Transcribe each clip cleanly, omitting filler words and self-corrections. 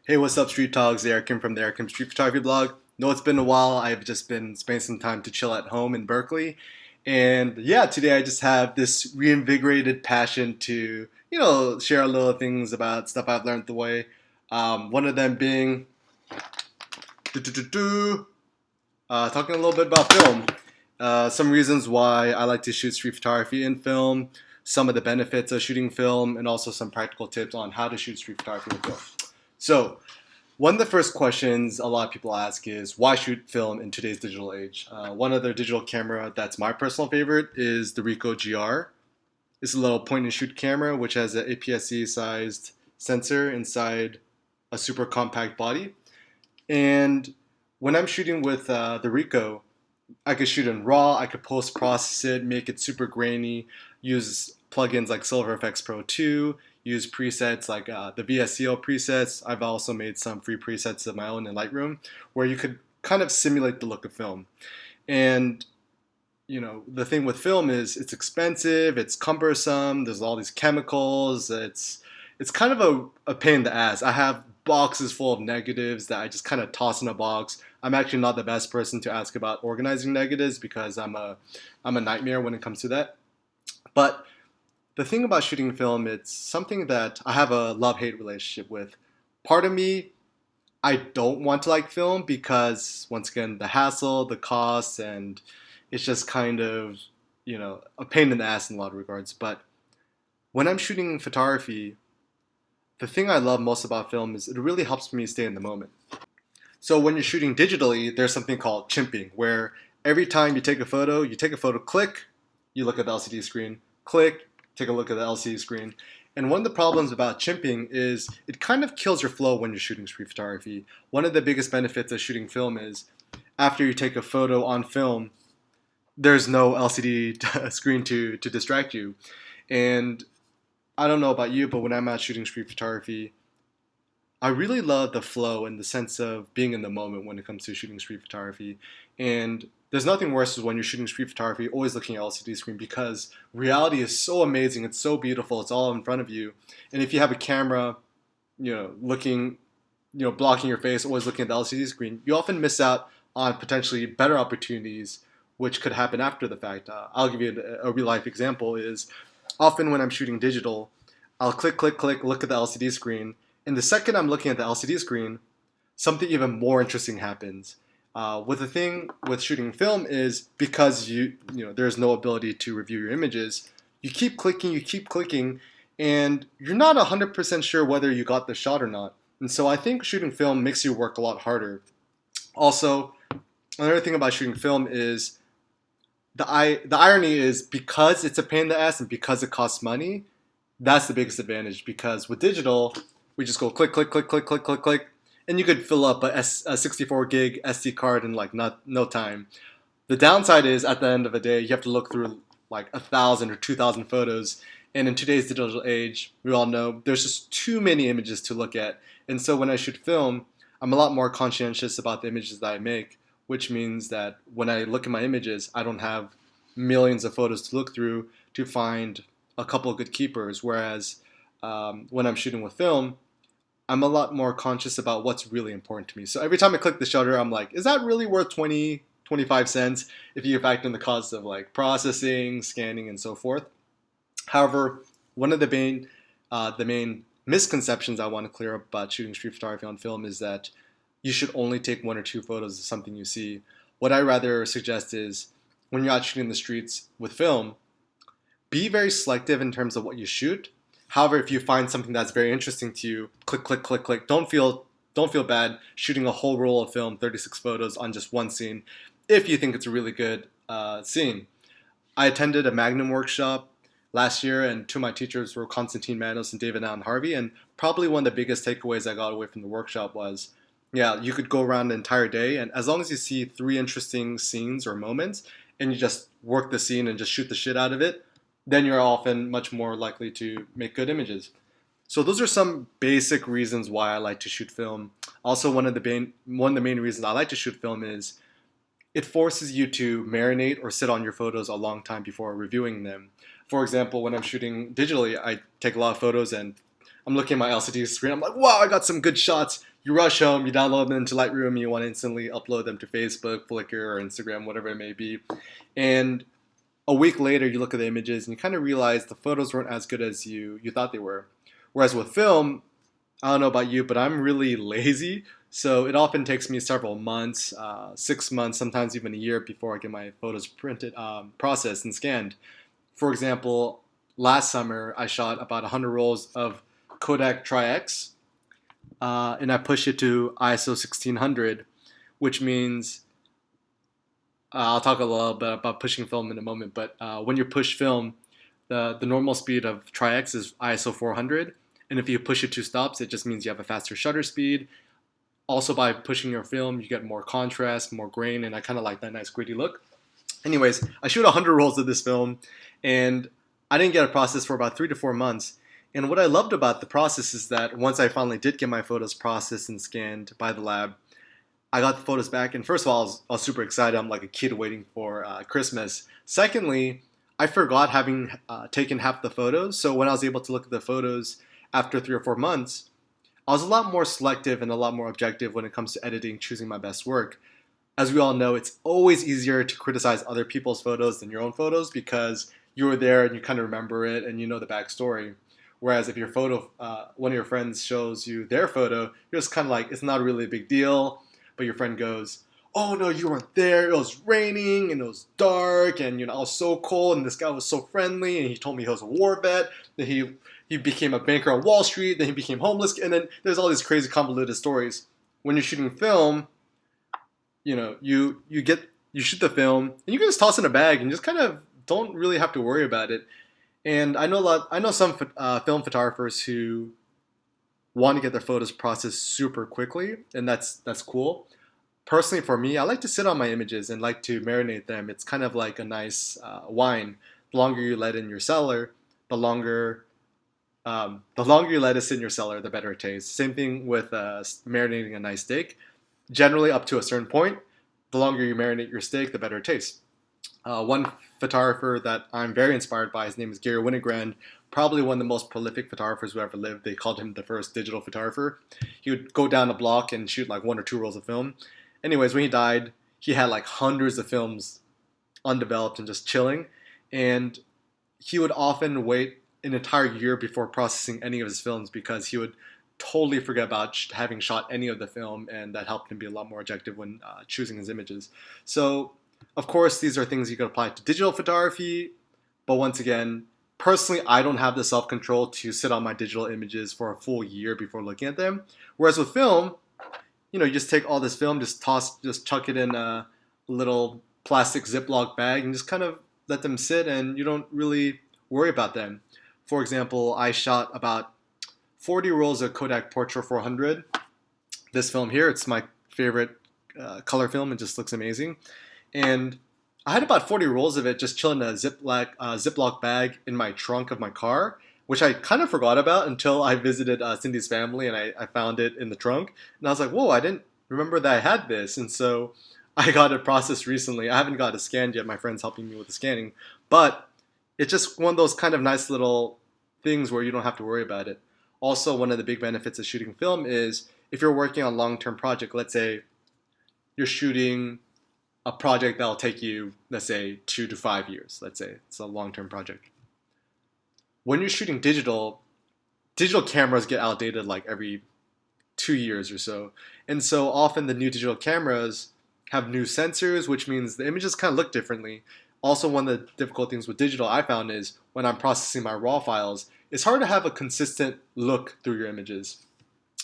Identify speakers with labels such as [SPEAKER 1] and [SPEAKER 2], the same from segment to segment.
[SPEAKER 1] Hey, what's up, Street Talks? Eric from the Eric Street Photography blog. No, it's been a while. I've just been spending some time to chill at home in Berkeley. And yeah, today I just have this reinvigorated passion to, share a little things about stuff I've learned the way. One of them being talking a little bit about film. Some reasons why I like to shoot street photography in film, some of the benefits of shooting film, and also some practical tips on how to shoot street photography in film. So, one of the first questions a lot of people ask is why shoot film in today's digital age? One other digital camera that's my personal favorite is the Ricoh GR. It's a little point and shoot camera which has an APS-C sized sensor inside a super compact body. And when I'm shooting with the Ricoh, I could shoot in RAW, I could post process it, make it super grainy, use plugins like Silver FX Pro 2, use presets like the VSCO presets. I've also made some free presets of my own in Lightroom where you could kind of simulate the look of film. And the thing with film is it's expensive, it's cumbersome, there's all these chemicals, it's kind of a pain in the ass. I have boxes full of negatives that I just kind of toss in a box. I'm actually not the best person to ask about organizing negatives because I'm a nightmare when it comes to that. But the thing about shooting film, it's something that I have a love-hate relationship with. Part of me, I don't want to like film because, once again, the hassle, the costs, and it's just kind of, a pain in the ass in a lot of regards. But when I'm shooting photography, the thing I love most about film is it really helps me stay in the moment. So when you're shooting digitally, there's something called chimping, where every time you take a photo, click, you look at the LCD screen, click, take a look at the LCD screen. And one of the problems about chimping is it kind of kills your flow when you're shooting street photography. One of the biggest benefits of shooting film is after you take a photo on film, there's no LCD screen to distract you. And I don't know about you, but when I'm out shooting street photography, I really love the flow and the sense of being in the moment when it comes to shooting street photography. And there's nothing worse when you're shooting street photography, always looking at LCD screen because reality is so amazing. It's so beautiful. It's all in front of you. And if you have a camera, looking, blocking your face, always looking at the LCD screen, you often miss out on potentially better opportunities, which could happen after the fact. I'll give you a real life example is often when I'm shooting digital, I'll click, look at the LCD screen. And the second I'm looking at the LCD screen, something even more interesting happens. With the thing with shooting film is because there's no ability to review your images, you keep clicking, and you're not 100% sure whether you got the shot or not. And so I think shooting film makes you work a lot harder. Also, another thing about shooting film is the irony is because it's a pain in the ass and because it costs money, that's the biggest advantage. Because with digital, we just go click, and you could fill up a 64 gig SD card in like no time. The downside is at the end of the day, you have to look through like 1,000 or 2,000 photos. And in today's digital age, we all know there's just too many images to look at. And so when I shoot film, I'm a lot more conscientious about the images that I make, which means that when I look at my images, I don't have millions of photos to look through to find a couple of good keepers. Whereas when I'm shooting with film, I'm a lot more conscious about what's really important to me. So every time I click the shutter, I'm like, is that really worth 20, 25 cents if you factor in the cost of like processing, scanning, and so forth? However, one of the main misconceptions I want to clear up about shooting street photography on film is that you should only take one or two photos of something you see. What I rather suggest is when you're out shooting the streets with film, be very selective in terms of what you shoot. However, if you find something that's very interesting to you, click. Don't feel bad shooting a whole roll of film, 36 photos on just one scene, if you think it's a really good scene. I attended a Magnum workshop last year, and two of my teachers were Konstantin Manos and David Allen Harvey, and probably one of the biggest takeaways I got away from the workshop was, yeah, you could go around the entire day, and as long as you see 3 interesting scenes or moments, and you just work the scene and just shoot the shit out of it, then you're often much more likely to make good images. So those are some basic reasons why I like to shoot film. Also, one of the main reasons I like to shoot film is it forces you to marinate or sit on your photos a long time before reviewing them. For example, when I'm shooting digitally, I take a lot of photos and I'm looking at my LCD screen. I'm like, wow, I got some good shots. you rush home, you download them into Lightroom, and you want to instantly upload them to Facebook, Flickr, or Instagram, whatever it may be. And a week later, you look at the images and you kind of realize the photos weren't as good as you thought they were. Whereas with film, I don't know about you, but I'm really lazy. So it often takes me several months, 6 months, sometimes even a year before I get my photos printed, processed, and scanned. For example, last summer I shot about 100 rolls of Kodak Tri-X, and I pushed it to ISO 1600, which means I'll talk a little bit about pushing film in a moment. But when you push film, the normal speed of Tri-X is ISO 400, and if you push it 2 stops, it just means you have a faster shutter speed. Also, by pushing your film, you get more contrast, more grain, and I kind of like that nice gritty look. Anyways, I shoot 100 rolls of this film, and I didn't get a process for about 3 to 4 months. And what I loved about the process is that once I finally did get my photos processed and scanned by the lab, I got the photos back, and first of all, I was super excited. I'm like a kid waiting for Christmas. Secondly, I forgot having taken half the photos, so when I was able to look at the photos after 3 or 4 months, I was a lot more selective and a lot more objective when it comes to editing, choosing my best work. As we all know, it's always easier to criticize other people's photos than your own photos because you were there and you kind of remember it and you know the backstory. Whereas if your photo, one of your friends shows you their photo, you're just kind of like, it's not really a big deal. But your friend goes, oh no, you weren't there. It was raining and it was dark and I was so cold and this guy was so friendly and he told me he was a war vet. That he became a banker on Wall Street, then he became homeless, and then there's all these crazy convoluted stories. When you're shooting film, you shoot the film and you can just toss it in a bag and just kind of don't really have to worry about it. And I know some film photographers who want to get their photos processed super quickly, and that's cool. Personally, for me, I like to sit on my images and like to marinate them. It's kind of like a nice wine. The longer you let it in your cellar, the longer you let it sit in your cellar, the better it tastes. Same thing with marinating a nice steak. Generally, up to a certain point, the longer you marinate your steak, the better it tastes. One photographer that I'm very inspired by, his name is Gary Winogrand, probably one of the most prolific photographers who ever lived. They called him the first digital photographer. He would go down a block and shoot like 1 or 2 rolls of film. Anyways, when he died, he had like hundreds of films undeveloped and just chilling. And he would often wait an entire year before processing any of his films because he would totally forget about having shot any of the film, and that helped him be a lot more objective when choosing his images. So, of course, these are things you can apply to digital photography, but once again, personally, I don't have the self-control to sit on my digital images for a full year before looking at them. Whereas with film, you just take all this film, just chuck it in a little plastic Ziploc bag and just kind of let them sit, and you don't really worry about them. For example, I shot about 40 rolls of Kodak Portra 400. This film here, it's my favorite color film. It just looks amazing. And I had about 40 rolls of it just chilling in a Ziploc bag in my trunk of my car, which I kind of forgot about until I visited Cindy's family and I found it in the trunk. And I was like, whoa, I didn't remember that I had this. And so I got it processed recently. I haven't got it scanned yet. My friend's helping me with the scanning. But it's just one of those kind of nice little things where you don't have to worry about it. Also, one of the big benefits of shooting film is if you're working on a long-term project, let's say you're shooting a project that'll take you, let's say, 2 to 5 years. Let's say it's a long-term project. When you're shooting digital cameras get outdated like every 2 years or so. And so often the new digital cameras have new sensors, which means the images kind of look differently. Also, one of the difficult things with digital I found is when I'm processing my raw files, it's hard to have a consistent look through your images.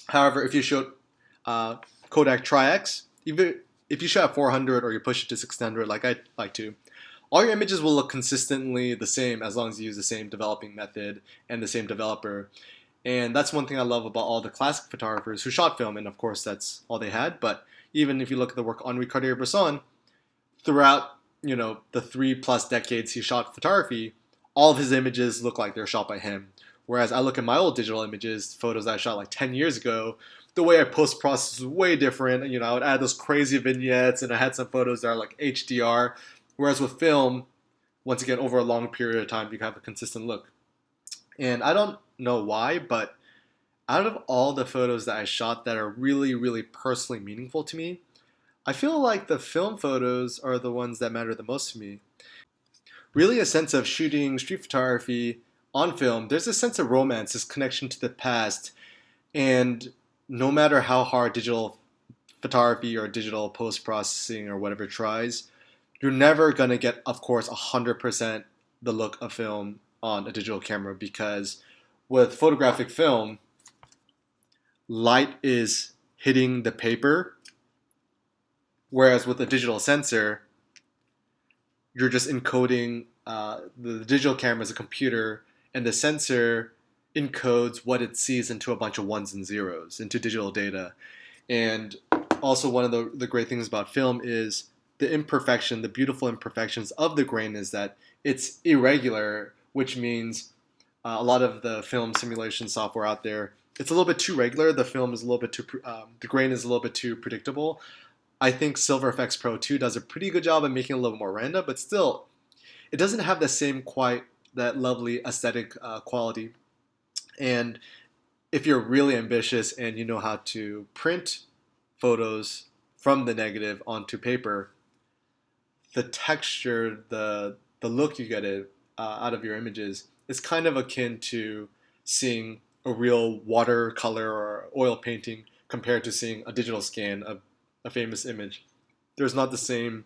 [SPEAKER 1] However, if you shoot Kodak Tri-X, even if you shoot at 400 or you push it to 600 like I like to, all your images will look consistently the same as long as you use the same developing method and the same developer. And that's one thing I love about all the classic photographers who shot film, and of course that's all they had. But even if you look at the work of Henri Cartier-Bresson, throughout the 3+ decades he shot photography, all of his images look like they're shot by him. Whereas I look at my old digital images, photos I shot like 10 years ago, the way I post-process was way different. I would add those crazy vignettes, and I had some photos that are like HDR. Whereas with film, once again, over a long period of time, you can have a consistent look. And I don't know why, but Out of all the photos that I shot that are really, really personally meaningful to me, I feel like the film photos are the ones that matter the most to me. Really, a sense of shooting street photography on film, there's a sense of romance, this connection to the past. And no matter how hard digital photography or digital post processing or whatever tries, you're never going to get, of course, 100% the look of film on a digital camera because with photographic film, light is hitting the paper, whereas with a digital sensor, you're just encoding the digital camera as a computer, and the sensor encodes what it sees into a bunch of ones and zeros, into digital data. And also, one of the great things about film is the imperfection, the beautiful imperfections of the grain is that it's irregular, which means a lot of the film simulation software out there, it's a little bit too regular. The film is a little bit too, the grain is a little bit too predictable. I think Silver FX Pro 2 does a pretty good job of making it a little more random, but still, it doesn't have the same quite that lovely aesthetic quality. And if you're really ambitious and you know how to print photos from the negative onto paper, the texture, the look you get out of your images is kind of akin to seeing a real watercolor or oil painting compared to seeing a digital scan of a famous image. There's not the same,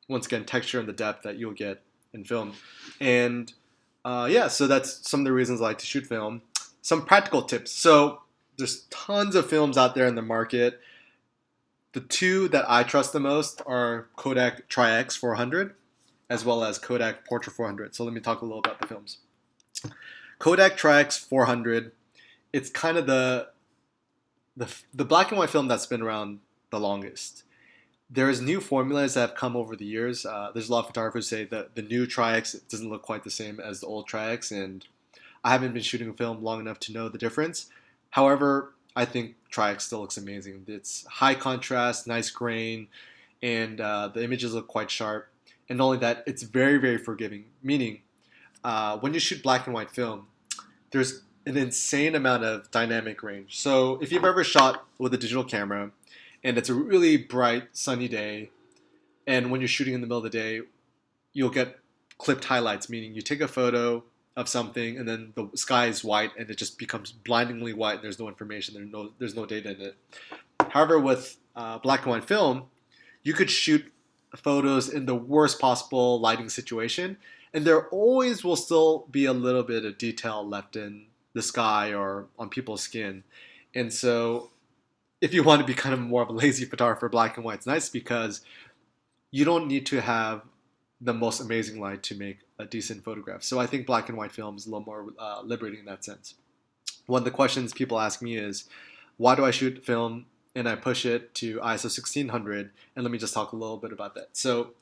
[SPEAKER 1] once again, texture and the depth that you'll get in film. And yeah, so that's some of the reasons I like to shoot film. Some practical tips. So there's tons of films out there in the market. The two that I trust the most are Kodak Tri-X 400 as well as Kodak Portra 400. So let me talk a little about the films. Kodak Tri-X 400, it's kind of the black and white film that's been around the longest. There's new formulas that have come over the years. There's a lot of photographers who say that the new Tri-X doesn't look quite the same as the old Tri-X, and I haven't been shooting film long enough to know the difference. However, I think Tri-X still looks amazing. It's high contrast, nice grain, and the images look quite sharp. And not only that, it's very, very forgiving. Meaning, when you shoot black and white film, there's an insane amount of dynamic range. So if you've ever shot with a digital camera, and it's a really bright, sunny day, and when you're shooting in the middle of the day, you'll get clipped highlights, meaning you take a photo of something and then the sky is white and it just becomes blindingly white and there's no information, there's no data in it. However, with black and white film, you could shoot photos in the worst possible lighting situation, and there always will still be a little bit of detail left in the sky or on people's skin. And so if you want to be kind of more of a lazy photographer, black and white's nice because you don't need to have the most amazing light to make a decent photograph. So I think black and white film is a little more liberating in that sense. One of the questions people ask me is, why do I shoot film and I push it to ISO 1600? And let me just talk a little bit about that. So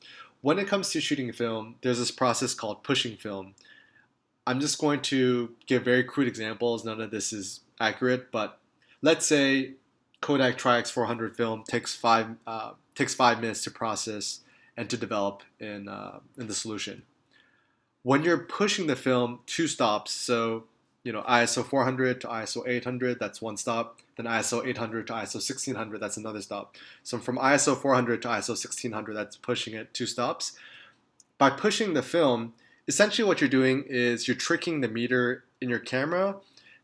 [SPEAKER 1] when it comes to shooting film, there's this process called pushing film. I'm just going to give very crude examples. None of this is accurate, but let's say Kodak Tri-X 400 film takes 5 minutes to process and to develop in the solution. When you're pushing the film, 2 stops, so ISO 400 to ISO 800, that's 1 stop. Then ISO 800 to ISO 1600, that's another stop. So from ISO 400 to ISO 1600, that's pushing it 2 stops. By pushing the film, essentially what you're doing is you're tricking the meter in your camera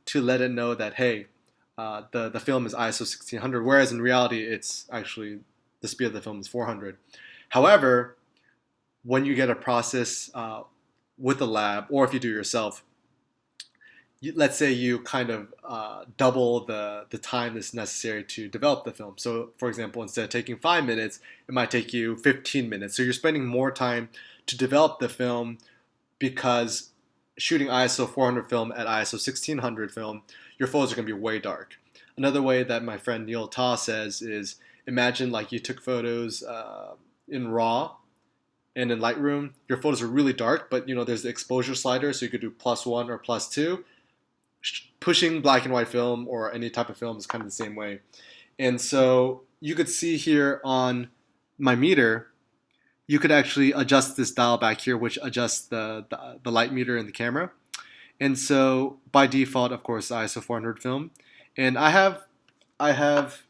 [SPEAKER 1] to let it know that, hey, the film is ISO 1600, whereas in reality, it's actually the speed of the film is 400. However, when you get a process with a lab, or if you do it yourself, let's say you kind of double the time that's necessary to develop the film. So, for example, instead of taking 5 minutes, it might take you 15 minutes. So you're spending more time to develop the film because shooting ISO 400 film at ISO 1600 film, your photos are going to be way dark. Another way that my friend Neil Ta says is, imagine like you took photos in RAW and in Lightroom. Your photos are really dark, but there's the exposure slider, so you could do +1 or +2. Pushing black and white film or any type of film is kind of the same way. And so you could see here on my meter, you could actually adjust this dial back here, which adjusts the light meter in the camera. And so by default, of course, ISO 400 film, and I have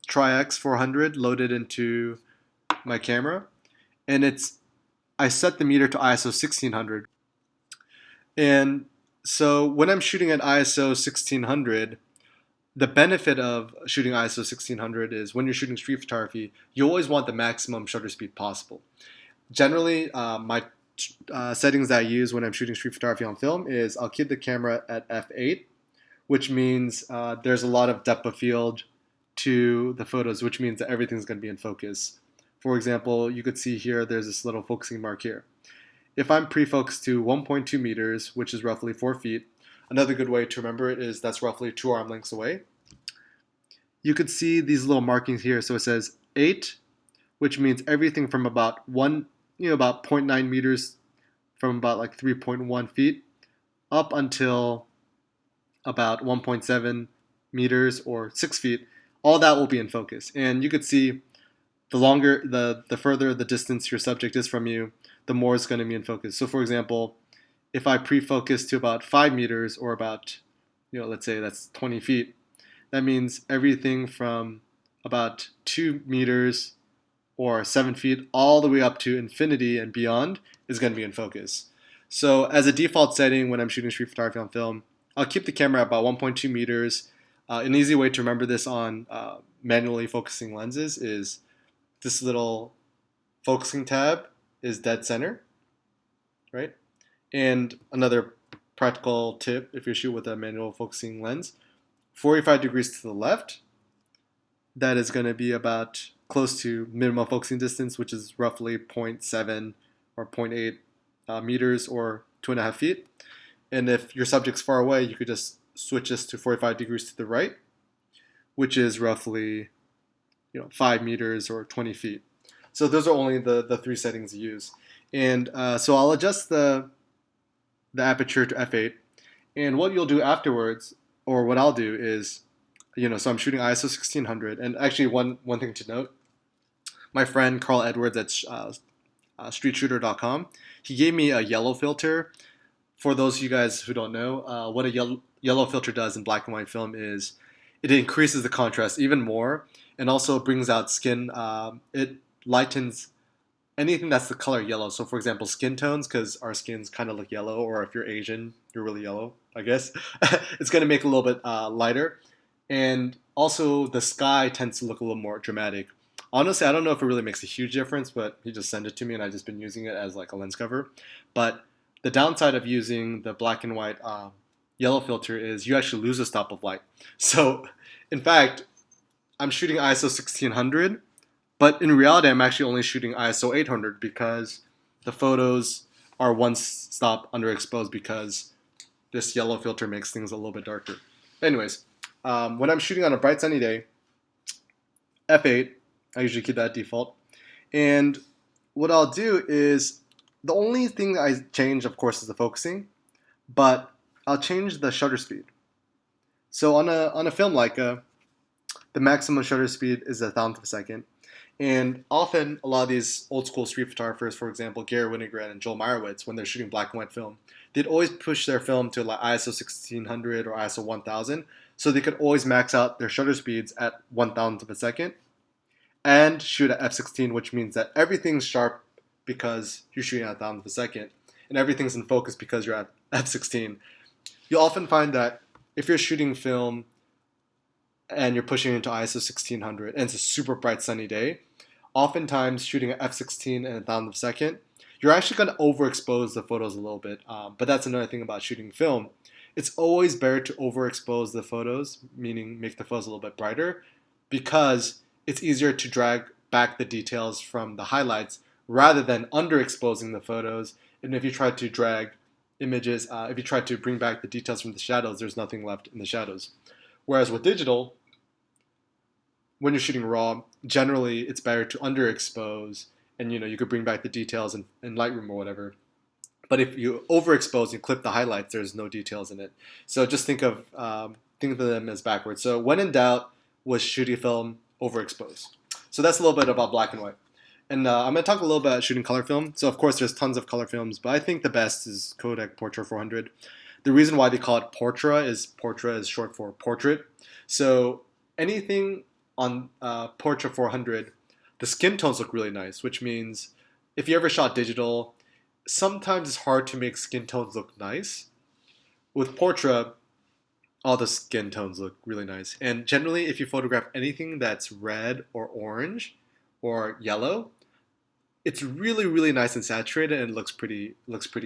[SPEAKER 1] Tri-X 400 loaded into my camera, and I set the meter to ISO 1600. And so when I'm shooting at ISO 1600, the benefit of shooting ISO 1600 is when you're shooting street photography, you always want the maximum shutter speed possible. Generally, my settings that I use when I'm shooting street photography on film is I'll keep the camera at f8, which means there's a lot of depth of field to the photos, which means that everything's going to be in focus. For example, you could see here there's this little focusing mark here. If I'm pre-focused to 1.2 meters, which is roughly 4 feet, another good way to remember it is that's roughly 2 arm lengths away. You could see these little markings here. So it says 8, which means everything from about about 0.9 meters, from about like 3.1 feet, up until about 1.7 meters or 6 feet. All that will be in focus. And you could see the further the distance your subject is from you, the more it's going to be in focus. So for example, if I pre-focus to about 5 meters or about, let's say that's 20 feet, that means everything from about 2 meters or 7 feet all the way up to infinity and beyond is going to be in focus. So as a default setting when I'm shooting street photography on film, I'll keep the camera at about 1.2 meters. An easy way to remember this on manually focusing lenses is this little focusing tab is dead center, right? And another practical tip if you shoot with a manual focusing lens, 45 degrees to the left, that is going to be about close to minimum focusing distance, which is roughly 0.7 or 0.8 meters or 2.5 feet. And if your subject's far away, you could just switch this to 45 degrees to the right, which is roughly 5 meters or 20 feet. So those are only the 3 settings you use. And so I'll adjust the aperture to f8. And what you'll do afterwards, or what I'll do is, so I'm shooting ISO 1600. And actually one thing to note, my friend Carl Edwards at streetshooter.com, he gave me a yellow filter. For those of you guys who don't know, what a yellow filter does in black and white film is it increases the contrast even more and also brings out skin. It lightens anything that's the color yellow. So for example, skin tones, because our skins kind of look yellow, or if you're Asian, you're really yellow, I guess. It's going to make it a little bit lighter. And also the sky tends to look a little more dramatic. Honestly, I don't know if it really makes a huge difference, but he just sent it to me and I've just been using it as like a lens cover. But the downside of using the black and white yellow filter is you actually lose a stop of light. So in fact, I'm shooting ISO 1600, but in reality, I'm actually only shooting ISO 800 because the photos are one stop underexposed because this yellow filter makes things a little bit darker. Anyways, when I'm shooting on a bright sunny day, f8, I usually keep that at default. And what I'll do is, the only thing I change, of course, is the focusing, but I'll change the shutter speed. So on a film Leica, the maximum shutter speed is 1,000th of a second. And often, a lot of these old school street photographers, for example, Gary Winograd and Joel Meyerowitz, when they're shooting black and white film, they'd always push their film to like ISO 1600 or ISO 1000, so they could always max out their shutter speeds at 1,000th of a second and shoot at f16, which means that everything's sharp because you're shooting at 1,000th of a second, and everything's in focus because you're at f16. You'll often find that if you're shooting film and you're pushing into ISO 1600 and it's a super bright sunny day, oftentimes shooting at f16 and 1,000th of a second, you're actually going to overexpose the photos a little bit. But that's another thing about shooting film. It's always better to overexpose the photos, meaning make the photos a little bit brighter, because it's easier to drag back the details from the highlights rather than underexposing the photos. And if you try to drag images, if you try to bring back the details from the shadows, there's nothing left in the shadows. Whereas with digital, when you're shooting raw, generally it's better to underexpose, and you could bring back the details in Lightroom or whatever. But if you overexpose and clip the highlights, there's no details in it. So just think of them as backwards. So when in doubt, was shooting film overexposed. So that's a little bit about black and white. And I'm going to talk a little bit about shooting color film. So of course there's tons of color films, but I think the best is Kodak Portra 400. The reason why they call it Portra is short for portrait. So anything on Portra 400, the skin tones look really nice, which means if you ever shot digital, sometimes it's hard to make skin tones look nice. With Portra, all the skin tones look really nice. And generally, if you photograph anything that's red or orange or yellow, it's really really nice and saturated and looks pretty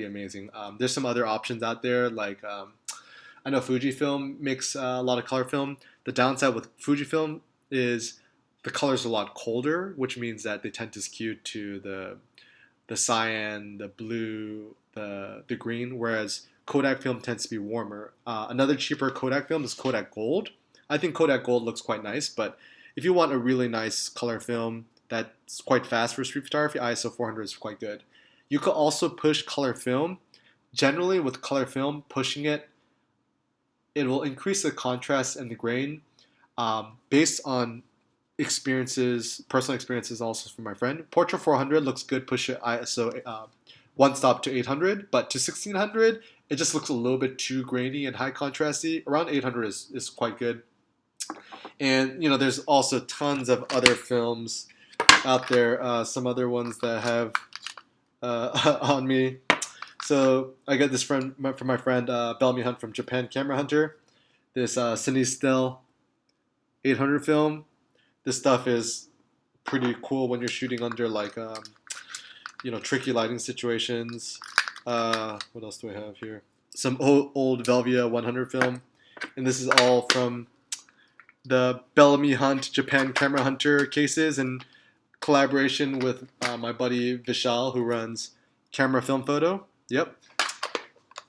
[SPEAKER 1] amazing. There's some other options out there like I know Fujifilm makes a lot of color film. The downside with Fujifilm is the color's a lot colder, which means that they tend to skew to the cyan, the blue, the green, whereas Kodak film tends to be warmer. Another cheaper Kodak film is Kodak Gold. I think Kodak Gold looks quite nice, but if you want a really nice color film that's quite fast for street photography, ISO 400 is quite good. You could also push color film. Generally, with color film, pushing it will increase the contrast and the grain based on personal experiences also from my friend. Portra 400 looks good, push it ISO one stop to 800, but to 1600, it just looks a little bit too grainy and high contrasty. Around 800 is quite good. And, there's also tons of other films out there, some other ones that have on me. So I got this from my friend Bellamy Hunt from Japan Camera Hunter. This Cine Still 800 film. This stuff is pretty cool when you're shooting under like tricky lighting situations. What else do I have here? Some old Velvia 100 film, and this is all from the Bellamy Hunt Japan Camera Hunter cases in collaboration with my buddy Vishal, who runs Camera Film Photo. Yep.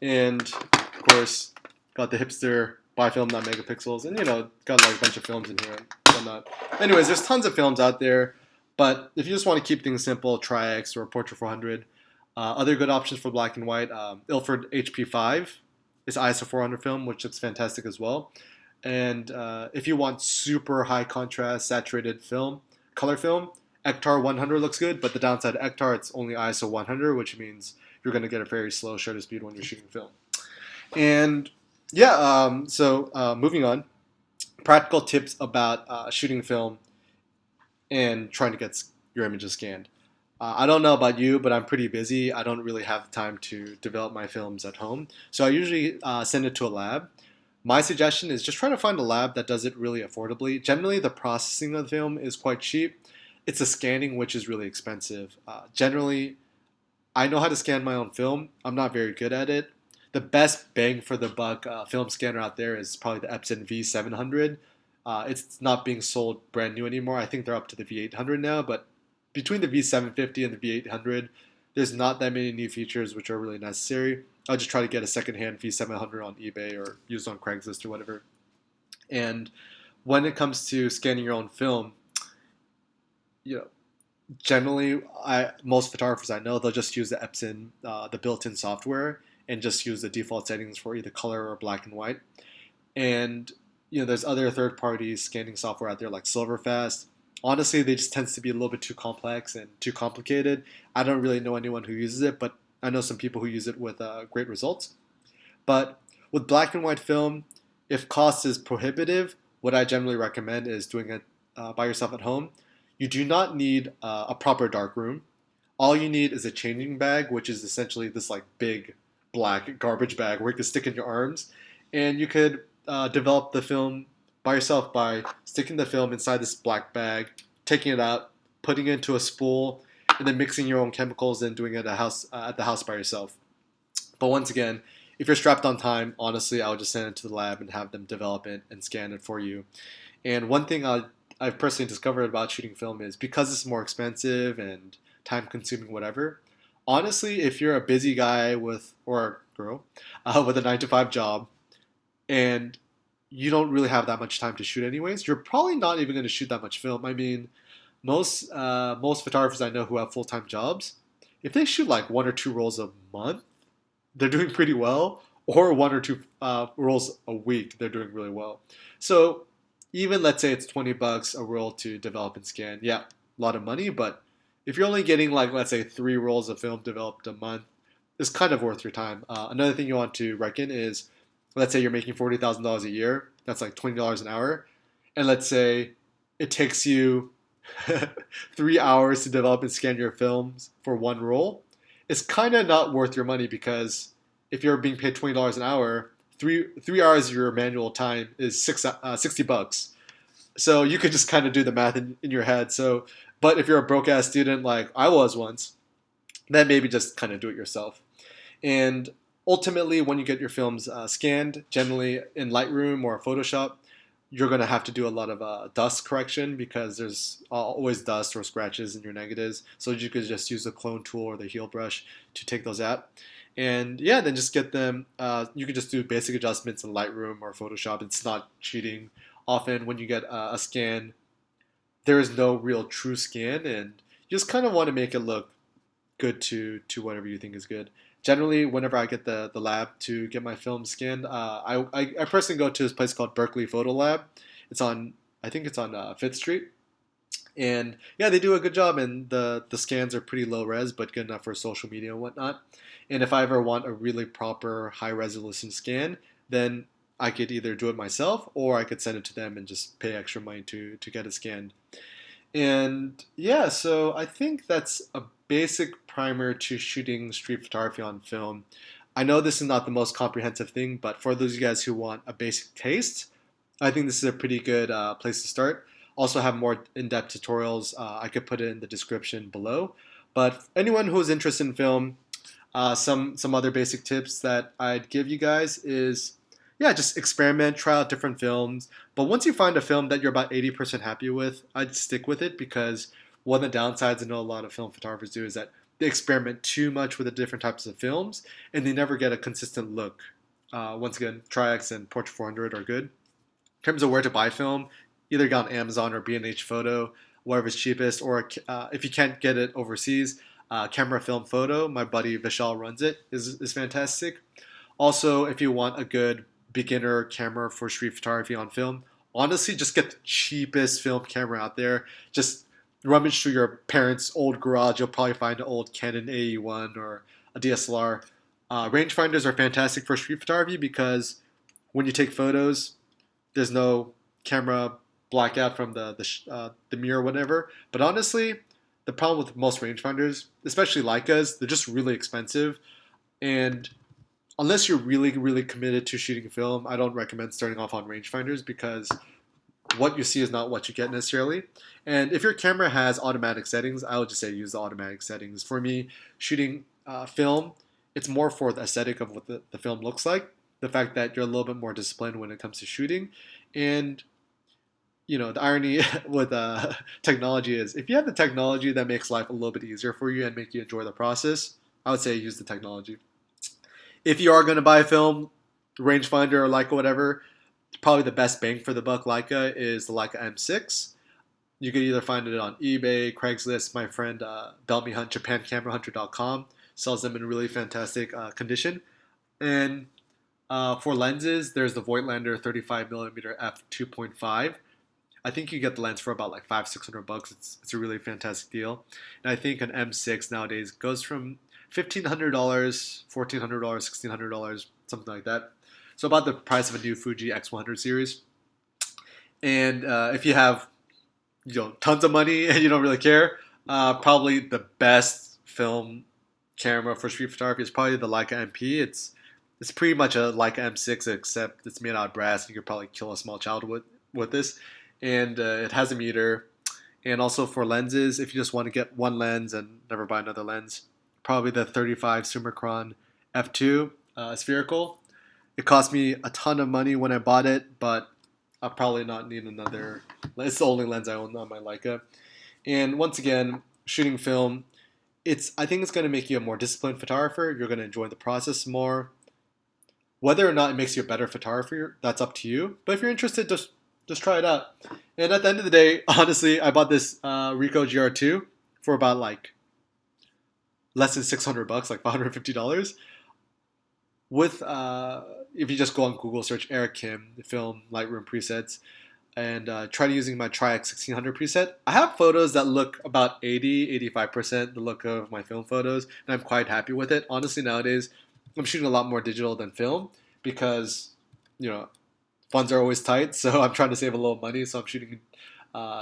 [SPEAKER 1] And of course, got the hipster bifilm, not megapixels, and got like a bunch of films in here and whatnot. Anyways, there's tons of films out there, but if you just want to keep things simple, Tri-X or Portra 400. Other good options for black and white, Ilford HP5 is ISO 400 film, which looks fantastic as well. And if you want super high contrast, saturated film, color film, Ektar 100 looks good, but the downside of Ektar, it's only ISO 100, which means you're going to get a very slow shutter speed when you're shooting film. And yeah, so moving on, practical tips about shooting film and trying to get your images scanned. I don't know about you, but I'm pretty busy. I don't really have time to develop my films at home. So I usually send it to a lab. My suggestion is just try to find a lab that does it really affordably. Generally, the processing of the film is quite cheap. It's the scanning which is really expensive. Generally, I know how to scan my own film. I'm not very good at it. The best bang for the buck film scanner out there is probably the Epson V700. It's not being sold brand new anymore. I think they're up to the V800 now, but between the V750 and the V800, there's not that many new features which are really necessary. I'll just try to get a secondhand V700 on eBay or used on Craigslist or whatever. And when it comes to scanning your own film, generally, most photographers I know, they'll just use the Epson, the built-in software, and just use the default settings for either color or black and white. And there's other third-party scanning software out there like Silverfast. Honestly, they just tends to be a little bit too complex and too complicated. I don't really know anyone who uses it, but I know some people who use it with great results. But with black and white film, if cost is prohibitive, what I generally recommend is doing it by yourself at home. You do not need a proper darkroom. All you need is a changing bag, which is essentially this like big black garbage bag where you can stick in your arms. And you could develop the film by yourself by sticking the film inside this black bag, taking it out, putting it into a spool, and then mixing your own chemicals and doing it at the house by yourself. But once again, if you're strapped on time, honestly, I would just send it to the lab and have them develop it and scan it for you. And one thing I've personally discovered about shooting film is because it's more expensive and time-consuming, whatever. Honestly, if you're a busy guy or girl with a 9-to-5 job, and you don't really have that much time to shoot anyways, you're probably not even going to shoot that much film. I mean, most photographers I know who have full-time jobs, if they shoot like 1 or 2 rolls a month, they're doing pretty well, or 1 or 2 rolls a week, they're doing really well. So even let's say it's $20 a roll to develop and scan, yeah, a lot of money, but if you're only getting like, let's say 3 rolls of film developed a month, is kind of worth your time. Another thing you want to reckon is, let's say you're making $40,000 a year. That's like $20 an hour, and let's say it takes you 3 hours to develop and scan your films for one roll. It's kind of not worth your money because if you're being paid $20 an hour, three hours of your manual time is 60 bucks. So you could just kind of do the math in your head. So, but if you're a broke ass student like I was once, then maybe just kind of do it yourself. And ultimately, when you get your films scanned, generally in Lightroom or Photoshop, you're going to have to do a lot of dust correction because there's always dust or scratches in your negatives. So you could just use the clone tool or the heal brush to take those out. And yeah, then just get them. You can just do basic adjustments in Lightroom or Photoshop. It's not cheating. Often when you get a scan, there is no real true scan, and you just kind of want to make it look good to whatever you think is good. Generally, whenever I get the lab to get my film scanned, I personally go to this place called Berkeley Photo Lab. I think it's on Fifth Street, and yeah, they do a good job, and the scans are pretty low res, but good enough for social media and whatnot. And if I ever want a really proper high resolution scan, then I could either do it myself or I could send it to them and just pay extra money to get it scanned. And yeah, so I think that's a basic primer to shooting street photography on film. I know this is not the most comprehensive thing, but for those of you guys who want a basic taste, I think this is a pretty good place to start. Also have more in-depth tutorials. I could put it in the description below. But anyone who's interested in film, some other basic tips that I'd give you guys is, yeah, just experiment, try out different films. But once you find a film that you're about 80% happy with, I'd stick with it because one of the downsides I know a lot of film photographers do is that they experiment too much with the different types of films and they never get a consistent look. Once again, Tri-X and Portra 400 are good. In terms of where to buy film, either get on Amazon or B&H Photo, whatever's cheapest, or if you can't get it overseas, Camera Film Photo, my buddy Vishal runs it, is fantastic. Also, if you want a good beginner camera for street photography on film, honestly, just get the cheapest film camera out there. Just rummage through your parents' old garage. You'll probably find an old Canon AE1 or a DSLR. Rangefinders are fantastic for street photography because when you take photos, there's no camera blackout from the mirror or whatever. But honestly, the problem with most rangefinders, especially Leicas, they're just really expensive. And unless you're really, really committed to shooting film, I don't recommend starting off on rangefinders because what you see is not what you get necessarily. And if your camera has automatic settings, I would just say use the automatic settings. For me, shooting film, it's more for the aesthetic of what the film looks like. The fact that you're a little bit more disciplined when it comes to shooting. And you know, the irony with technology is if you have the technology that makes life a little bit easier for you and make you enjoy the process, I would say use the technology. If you are going to buy a film, rangefinder or Leica, whatever, probably the best bang for the buck Leica is the Leica M6. You can either find it on eBay, Craigslist. My friend Bellamy Hunt, JapanCameraHunter.com, sells them in really fantastic condition. And for lenses, there's the Voigtlander 35mm f2.5. I think you get the lens for about like $500-600. It's a really fantastic deal. And I think an M6 nowadays goes from $1,500, $1,400, $1,600, something like that. So about the price of a new Fuji X100 series. And if you have tons of money and you don't really care, probably the best film camera for street photography is probably the Leica MP. It's pretty much a Leica M6 except it's made out of brass. You could probably kill a small child with this. And it has a meter. And also for lenses, if you just want to get one lens and never buy another lens, probably the 35 Summicron f2 spherical. It cost me a ton of money when I bought it, but I'll probably not need another. It's the only lens I own on my Leica. And once again, shooting film, I think it's going to make you a more disciplined photographer. You're going to enjoy the process more. Whether or not it makes you a better photographer, that's up to you. But if you're interested, just try it out. And at the end of the day, honestly, I bought this Ricoh GR2 for about like less than $600, like $550. With if you just go on Google, search Eric Kim, film Lightroom presets, and try to using my Tri-X 1600 preset. I have photos that look about 85% the look of my film photos, and I'm quite happy with it. Honestly, nowadays, I'm shooting a lot more digital than film because, you know, funds are always tight, so I'm trying to save a little money, so I'm shooting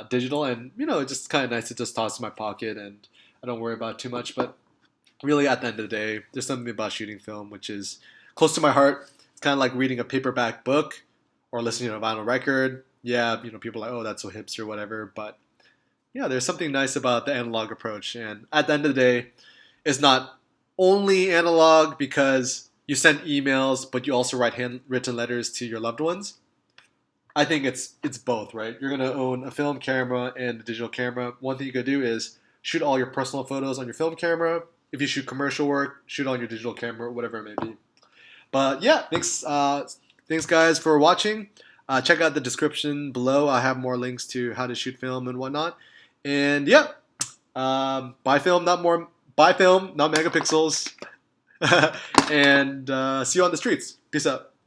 [SPEAKER 1] digital, and, you know, it's just kind of nice to just toss in my pocket, and I don't worry about it too much, but really, at the end of the day, there's something about shooting film which is close to my heart. It's kind of like reading a paperback book or listening to a vinyl record. Yeah, you know, people are like, oh, that's so hipster, whatever. But yeah, there's something nice about the analog approach. And at the end of the day, it's not only analog because you send emails, but you also write handwritten letters to your loved ones. I think it's both, right? You're gonna own a film camera and a digital camera. One thing you could do is shoot all your personal photos on your film camera. If you shoot commercial work, shoot on your digital camera, whatever it may be. But yeah, thanks guys for watching. Check out the description below. I have more links to how to shoot film and whatnot. And yeah, buy film, not megapixels. And see you on the streets. Peace out.